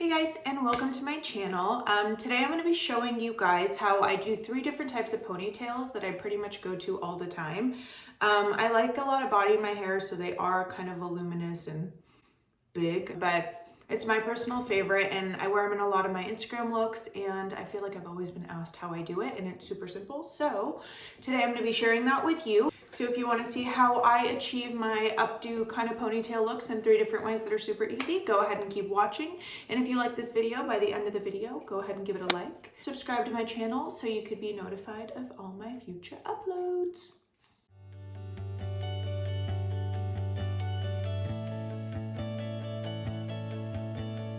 Hey guys, and welcome to my channel. Today I'm going to be showing you guys how I do 3 different types of ponytails that I pretty much go to all the time. I like a lot of body in my hair, so they are kind of voluminous and big, but it's my personal favorite and I wear them in a lot of my Instagram looks, and I feel like I've always been asked how I do it, and it's super simple. So today I'm going to be sharing that with you. So if you want to see how I achieve my updo kind of ponytail looks in 3 different ways that are super easy, go ahead and keep watching. And if you like this video, by the end of the video, go ahead and give it a like. Subscribe to my channel so you could be notified of all my future uploads.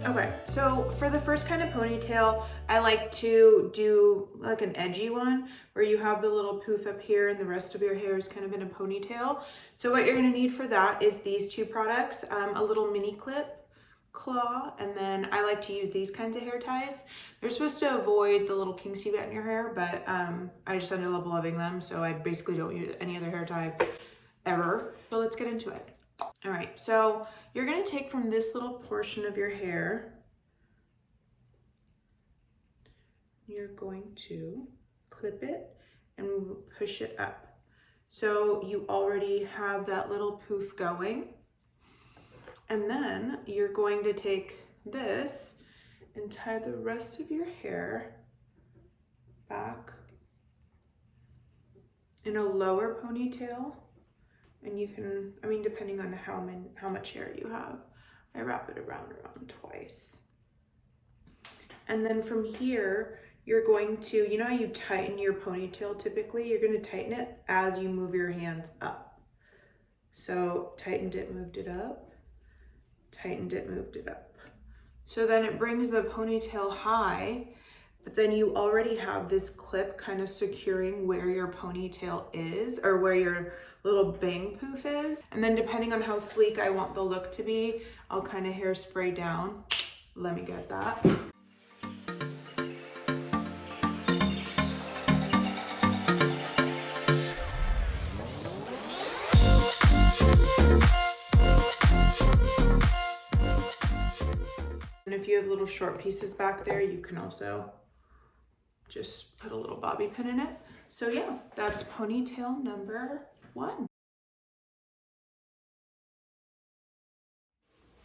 Okay, so for the first kind of ponytail, I like to do like an edgy one where you have the little poof up here and the rest of your hair is kind of in a ponytail. So what you're gonna need for that is these 2 products, a little mini clip, claw, and then I like to use these kinds of hair ties. They're supposed to avoid the little kinks you get in your hair, but I just ended up loving them, so I basically don't use any other hair tie ever. So let's get into it. All right, so you're going to take from this little portion of your hair, you're going to clip it and push it up. So you already have that little poof going. And then you're going to take this and tie the rest of your hair back in a lower ponytail. And you can, I mean, depending on how much hair you have, I wrap it around twice. And then from here, you're going to, you know how you tighten your ponytail typically? You're going to tighten it as you move your hands up. So tightened it, moved it up, tightened it, moved it up. So then it brings the ponytail high, but then you already have this clip kind of securing where your ponytail is, or where your little bang poof is. And then depending on how sleek I want the look to be, I'll kind of hairspray down. Let me get that. And if you have little short pieces back there, you can also just put a little bobby pin in it. So yeah, that's ponytail number 1.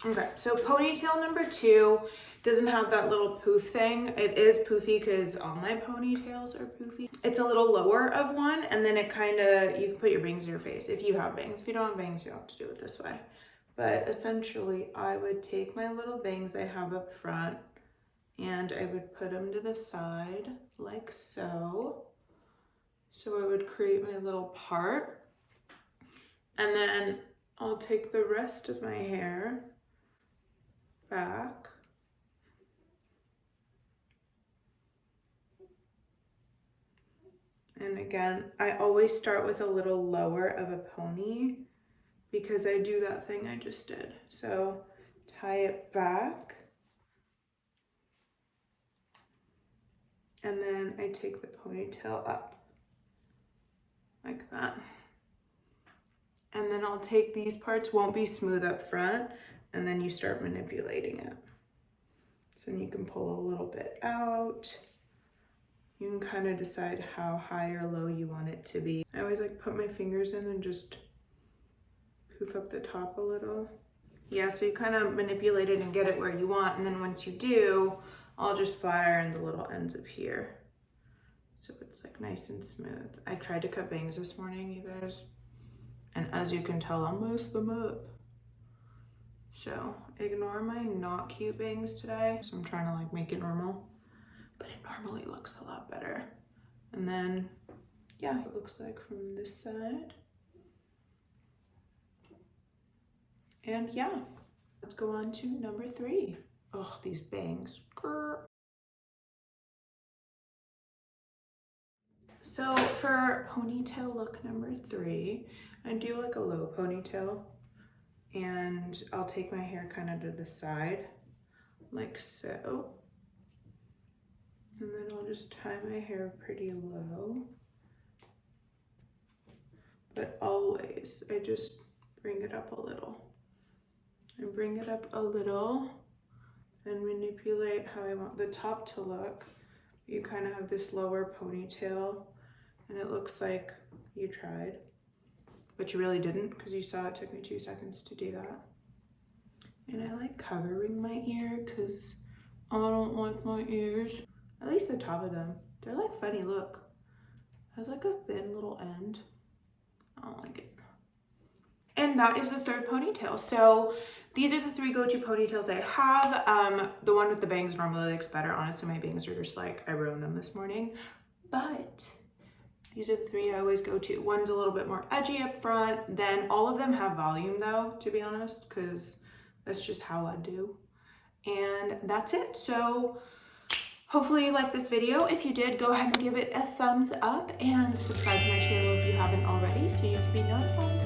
Okay, so ponytail number 2 doesn't have that little poof thing. It is poofy because all my ponytails are poofy. It's a little lower of one, and then it kind of, you can put your bangs in your face if you have bangs. If you don't have bangs, you don't have to do it this way. But essentially, I would take my little bangs I have up front, and I would put them to the side like so. So I would create my little part, and then I'll take the rest of my hair back and again, I always start with a little lower of a pony because I do that thing I just did. So tie it back, and then I take the ponytail up like that. And then I'll take these parts, won't be smooth up front, and then you start manipulating it. So you can pull a little bit out. You can kind of decide how high or low you want it to be. I always like put my fingers in and just poof up the top a little. Yeah, so you kind of manipulate it and get it where you want, and then once you do, I'll just flat iron the little ends of here. So it's like nice and smooth. I tried to cut bangs this morning, you guys, and as you can tell, I'll mess them up. So ignore my not cute bangs today. So I'm trying to like make it normal, but it normally looks a lot better. And then, yeah, it looks like from this side. And yeah, let's go on to number 3. Oh, these bangs. Grr. So for ponytail look number 3, I do like a low ponytail, and I'll take my hair kind of to the side like so. And then I'll just tie my hair pretty low. But always, I just bring it up a little. And bring it up a little and manipulate how I want the top to look. You kind of have this lower ponytail and it looks like you tried, but you really didn't because you saw it took me 2 seconds to do that. And I like covering my ear because I don't like my ears. At least the top of them. They're like funny look. It has like a thin little end. I don't like it. And that is the third ponytail. So these are the 3 go-to ponytails I have. The one with the bangs normally looks better. Honestly, my bangs are just like, I ruined them this morning. But these are the 3 I always go to. One's a little bit more edgy up front. Then all of them have volume though, to be honest, because that's just how I do. And that's it. So hopefully you liked this video. If you did, go ahead and give it a thumbs up and subscribe to my channel if you haven't already so you can be notified